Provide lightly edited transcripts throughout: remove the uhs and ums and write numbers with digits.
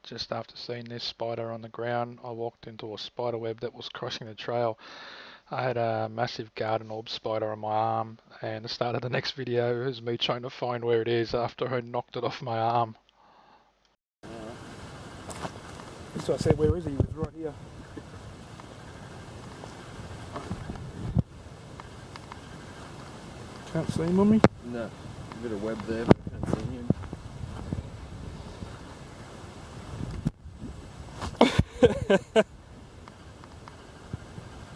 Just after seeing this spider on the ground, I walked into a spider web that was crossing the trail. I had a massive garden orb spider on my arm, and the start of the next video is me trying to find where it is after I knocked it off my arm. So I said, where is he? He was right here. Can't see him on me? No, a bit of web there, but I can't see him.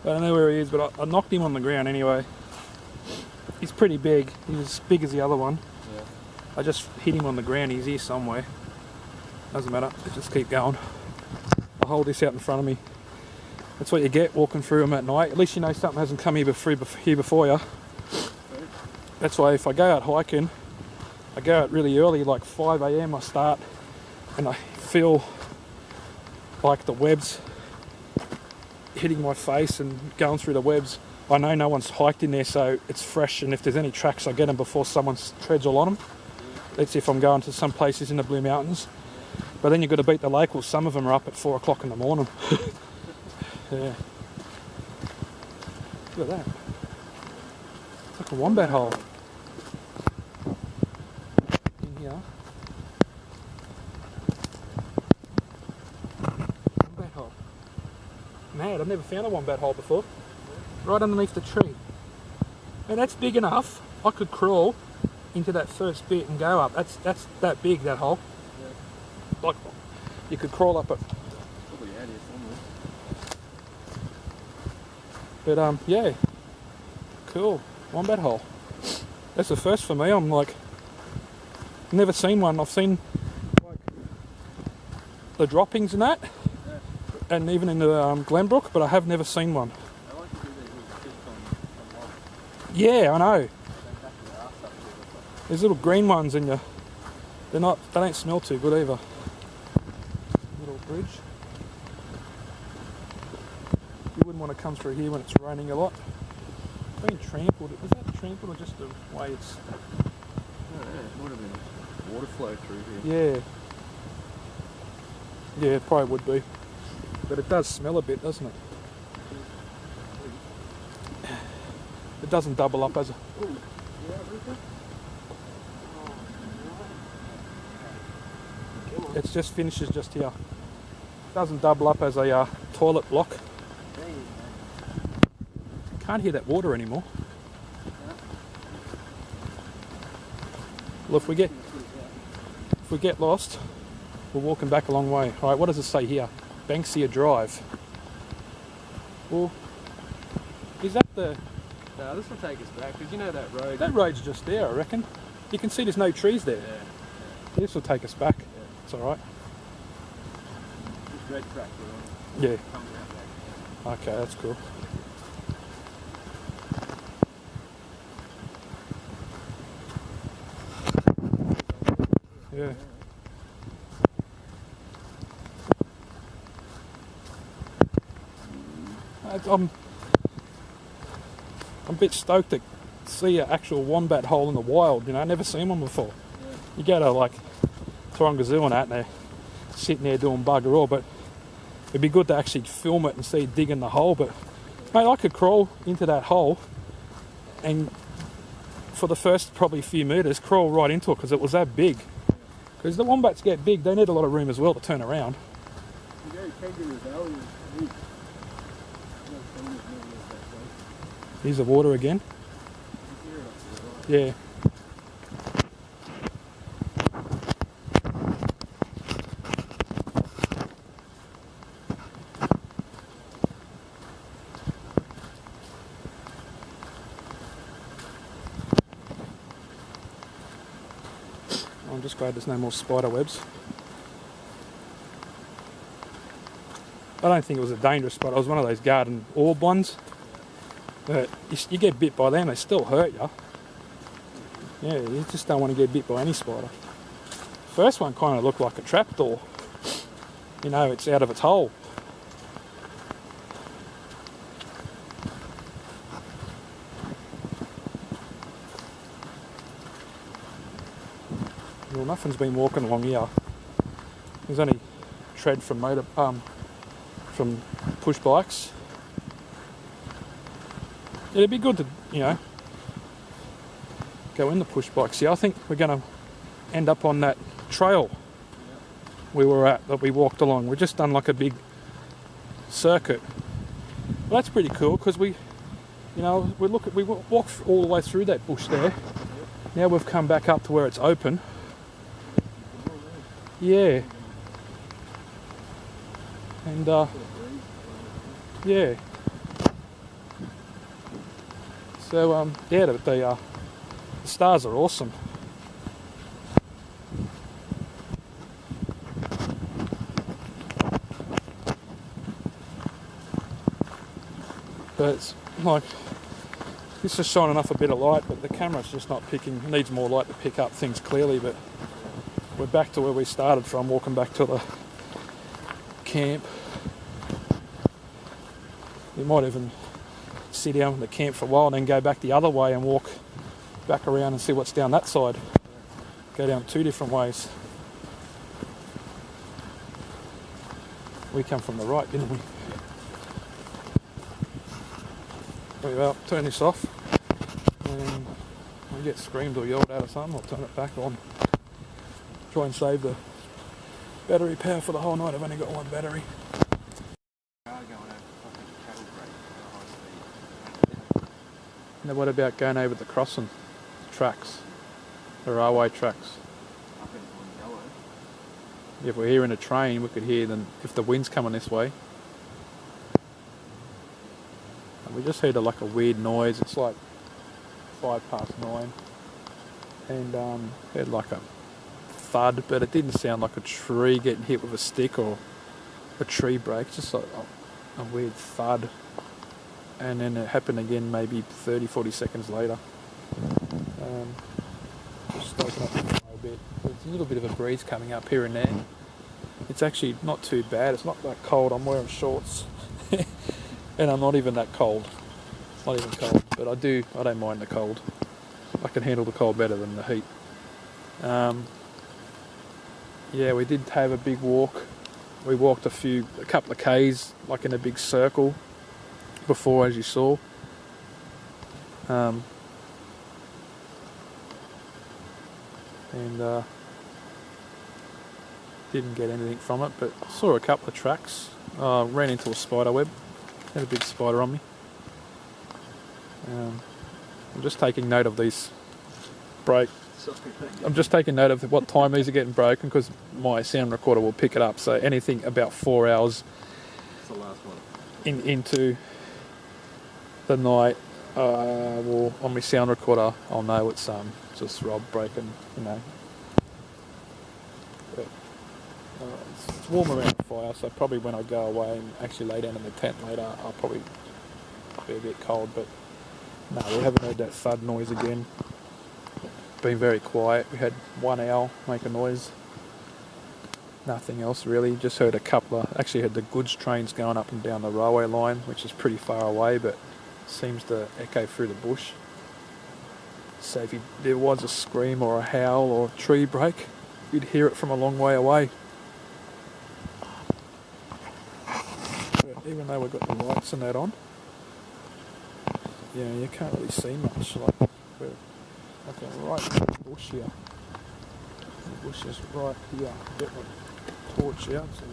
I don't know where he is, but I knocked him on the ground anyway. He's pretty big. He's as big as the other one. Yeah. I just hit him on the ground. He's here somewhere. Doesn't matter. Let's just keep going. I'll hold this out in front of me. That's what you get walking through them at night. At least you know something hasn't come here before you. That's why if I go out hiking, I go out really early, like 5 AM I start, and I feel like the webs hitting my face and going through the webs. I know no one's hiked in there, so it's fresh, and if there's any tracks I get them before someone treads all on them. That's if I'm going to some places in the Blue Mountains. But then you've got to beat the locals. Some of them are up at 4 o'clock in the morning. Yeah. Look at that. It's like a wombat hole. In here. Wombat hole. Mad, I've never found a wombat hole before. Right underneath the tree. And that's big enough. I could crawl into that first bit and go up. That's that big, that hole. Yeah. Like you could crawl up it. Probably out here somewhere. But yeah. Cool. Wombat hole. That's the first for me. I'm like, never seen one. I've seen like the droppings and that, yeah. And even in the Glenbrook, but I have never seen one. I like to do these little tips on logs. Yeah, I know. There's little green ones in you. They don't smell too good either. Little bridge. You wouldn't want to come through here when it's raining a lot. It's been trampled. Was that trampled or just the way it's... Oh, yeah, it would have been water flow through here. Yeah. Yeah, it probably would be. But it does smell a bit, doesn't it? It doesn't double up as a... It just finishes just here. Doesn't double up as a toilet block. Can't hear that water anymore. Well, if we get lost, we're walking back a long way. All right, what does it say here? Banksia Drive. Well, is that the... No, this will take us back, because you know that road... That road's just there, I reckon. You can see there's no trees there. Yeah. This will take us back. Yeah. It's all right. This red track Yeah. comes out back. Okay, that's cool. Yeah. I'm a bit stoked to see an actual wombat hole in the wild, you know, never seen one before. Yeah. You go to like Torongazoo and that, and they're sitting there doing bugger all, but it'd be good to actually film it and see digging the hole. But mate, I could crawl into that hole and for the first probably few metres crawl right into it because it was that big. Because the wombats get big, they need a lot of room as well to turn around. Here's the water again. Yeah. I'm just glad there's no more spider webs. I don't think it was a dangerous spot. It was one of those garden orb ones. But you get bit by them, they still hurt you. Yeah, you just don't want to get bit by any spider. First one kind of looked like a trapdoor. You know, it's out of its hole. Well, nothing's been walking along here. There's only tread from from push bikes. It'd be good to, go in the push bikes. Yeah, I think we're going to end up on that trail we were at that we walked along. We've just done like a big circuit. Well, that's pretty cool because we walked all the way through that bush there. Now we've come back up to where it's open. Yeah. And yeah. So yeah, the stars are awesome. But it's like, it's just shining off a bit of light, but the camera's just not picking. It needs more light to pick up things clearly. But we're back to where we started from, walking back to the camp. We might even sit down in the camp for a while and then go back the other way and walk back around and see what's down that side. Go down 2 different ways. We come from the right, didn't we? Well, turn this off, and we get screamed or yelled at or something, I'll turn it back on. Try and save the battery power for the whole night. I've only got one battery. Now what about going over the crossing tracks, the railway tracks? If we're hearing a train, we could hear them if the wind's coming this way. We just heard like a weird noise. It's like 9:05, and heard like a thud, but it didn't sound like a tree getting hit with a stick or a tree break. Just like a weird thud, and then it happened again maybe 30-40 seconds later. Just open up a bit. There's a little bit of a breeze coming up here and there. It's actually not too bad. It's not that cold. I'm wearing shorts. And I'm not even that cold. It's not even cold, but I don't mind the cold. I can handle the cold better than the heat. Yeah, we did have a big walk. We walked a couple of Ks, like in a big circle before, as you saw. And didn't get anything from it, but saw a couple of tracks. Ran into a spider web. Had a big spider on me. I'm just taking note of these break. I'm just taking note of what time these are getting broken because my sound recorder will pick it up. So anything about 4 hours That's the last one. into the night, on my sound recorder, I'll know it's just Rob breaking, But, it's warm around the fire, so probably when I go away and actually lay down in the tent later, I'll probably be a bit cold. But no, we haven't heard that thud noise again. Been very quiet. We had one owl make a noise. Nothing else really. Just heard actually heard the goods trains going up and down the railway line, which is pretty far away, but seems to echo through the bush. So if there was a scream or a howl or a tree break, you'd hear it from a long way away. But even though we've got the lights and that on, yeah, you can't really see much. Like we're right in the bush here. The bush is right here. Get my torch out. So,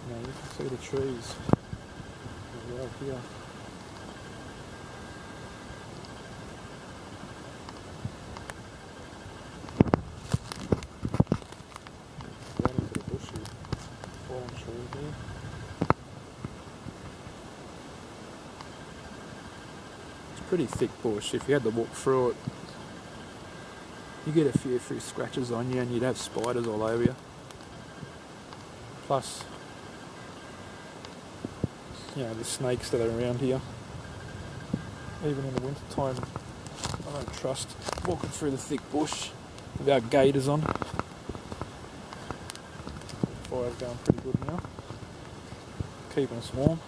you can see the trees right here. Right into the bush here. Fallen tree here. Pretty thick bush. If you had to walk through it, you get a few scratches on you and you'd have spiders all over you. Plus, the snakes that are around here. Even in the winter time, I don't trust walking through the thick bush without gaiters on. Fire's going pretty good now. Keeping us warm.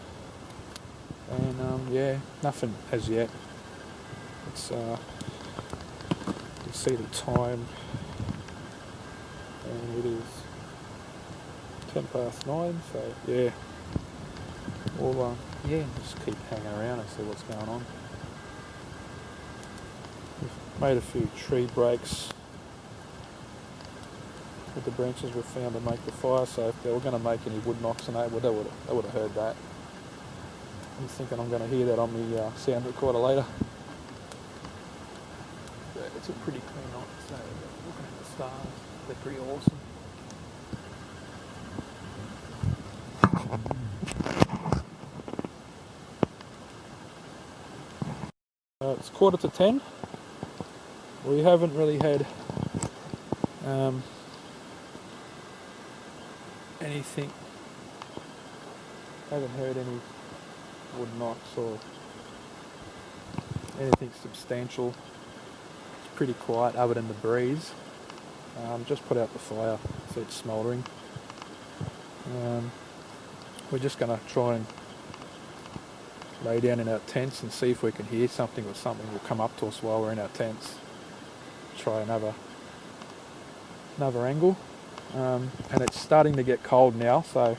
And nothing as yet. It's you can see the time. and it is 9:10, so yeah, we'll just keep hanging around and see what's going on. We've made a few tree breaks with the branches we've found to make the fire, so if they were going to make any wood knocks and that, they would have heard that. I'm thinking I'm going to hear that on the sound recorder later. But it's a pretty clear night, so looking at the stars, they're pretty awesome. It's 9:45. We haven't really had anything. Haven't heard any wood knocks or anything substantial. It's pretty quiet other than the breeze. Just put out the fire, so it's smouldering. We're just going to try and lay down in our tents and see if we can hear something, or something will come up to us while we're in our tents. Try another angle. And it's starting to get cold now, so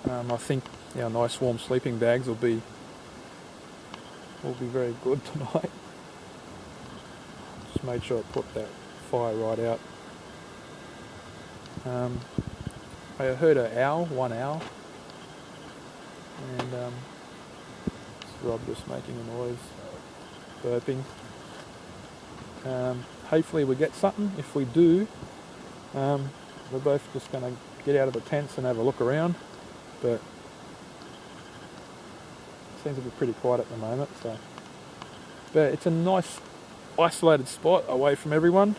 I think our nice warm sleeping bags will be very good tonight. Just made sure I put that fire right out. I heard one owl, and it's Rob just making a noise, burping. Hopefully we get something. If we do, we're both just going to get out of the tents and have a look around, but it seems to be pretty quiet at the moment. But it's a nice isolated spot away from everyone,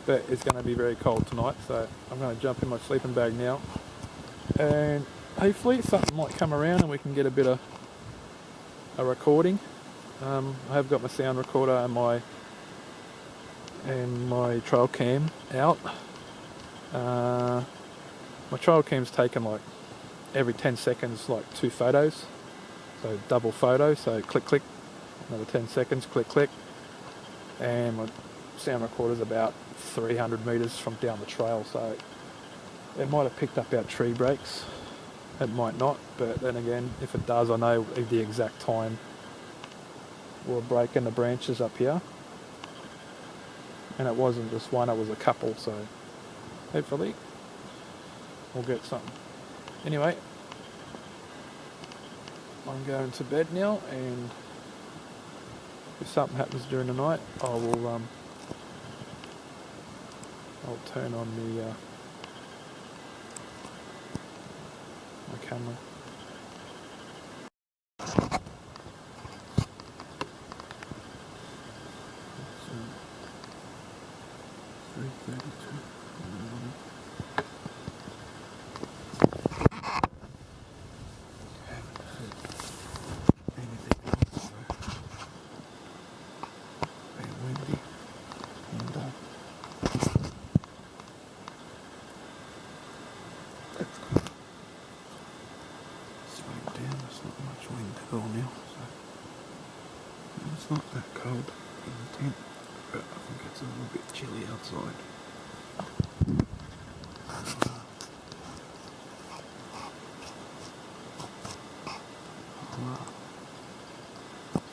but it's going to be very cold tonight, so I'm going to jump in my sleeping bag now, and hopefully something might come around and we can get a bit of a recording. I have got my sound recorder and my trail cam out. My trail cam's taken like every 10 seconds, like 2 photos, so double photo, so click click, another 10 seconds, click click, and my sound recorder's about 300 metres from down the trail, so it might have picked up our tree breaks, it might not, but then again, if it does, I know the exact time we're breaking the branches up here. And it wasn't just one, it was a couple, so hopefully we'll get something. Anyway, I'm going to bed now, and if something happens during the night, I'll turn on my camera. It's not that cold in the tent, but I think it's a little bit chilly outside.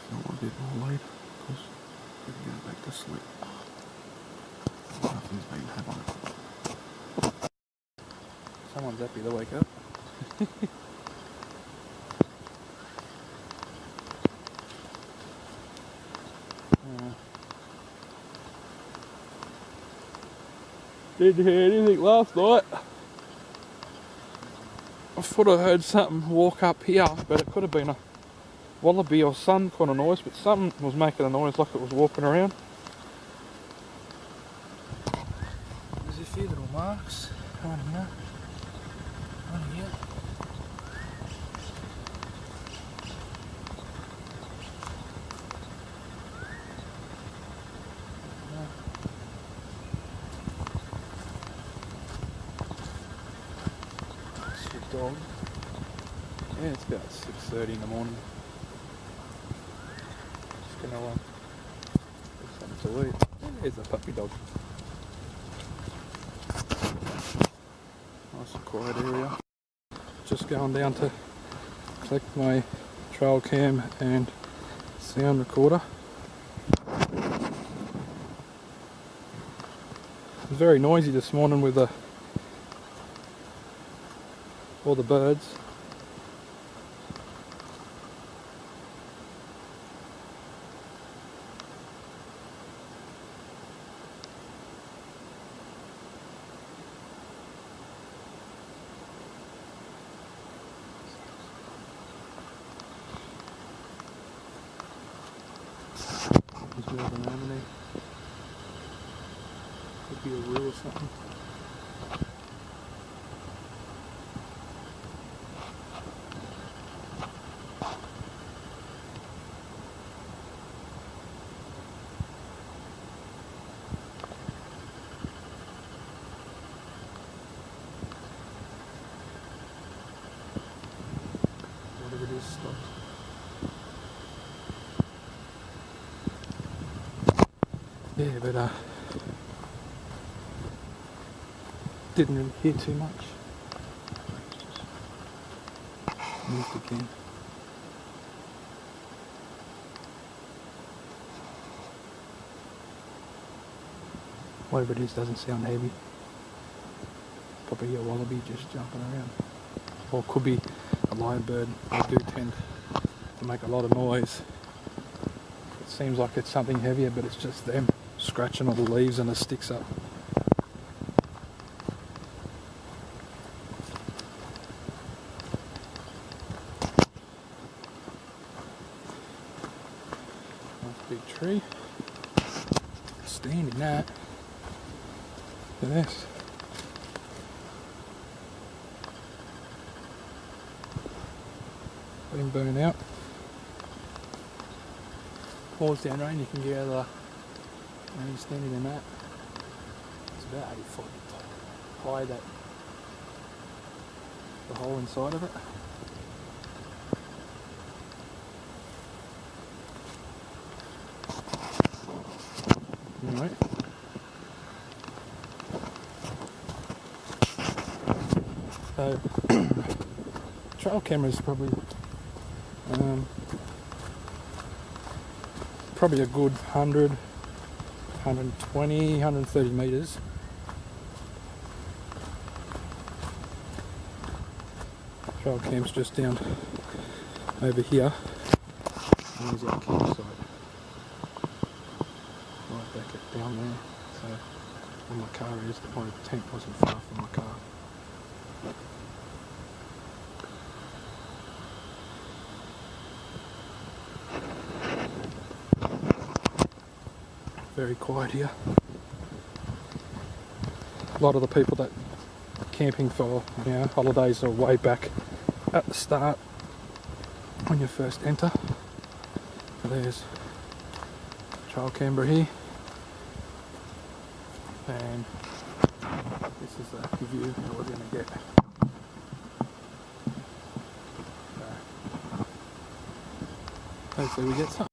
Feel a bit more later because we can go back to sleep. Nothing's been happening. Someone's happy to wake up. Didn't hear anything last night. I thought I heard something walk up here, but it could have been a wallaby or some kind of noise, but something was making a noise like it was walking around. There's a few little marks. One here. One here. Dog. Yeah, it's about 6:30 in the morning. Just gonna get something to eat. There's a puppy dog. Nice quiet area. Just going down to collect my trail cam and sound recorder. It was very noisy this morning with all the birds. There's a bit of an anemone. Could be a roo or something. Whatever it is stopped. Yeah, but didn't really hear too much. Moved again. Whatever it is doesn't sound heavy. Probably a wallaby just jumping around. Or could be a lion bird. They do tend to make a lot of noise. It seems like it's something heavier, but it's just them scratching all the leaves and the sticks up. Nice big tree. Stand in that. Look at this. Let him burn out. Pause down rain, you can get out of the rain standing in that. It's about 80 foot high, that the hole inside of it. Anyway. So trail camera is probably a good 100, 120, 130 metres. Trail cam's just down over here. And there's our campsite. Right back at down there. So where my car is, my tent wasn't far from my car. Very quiet here. A lot of the people that are camping for holidays are way back at the start when you first enter. So there's Trail Canberra here, and this is the view that we're going to get. So hopefully we get some.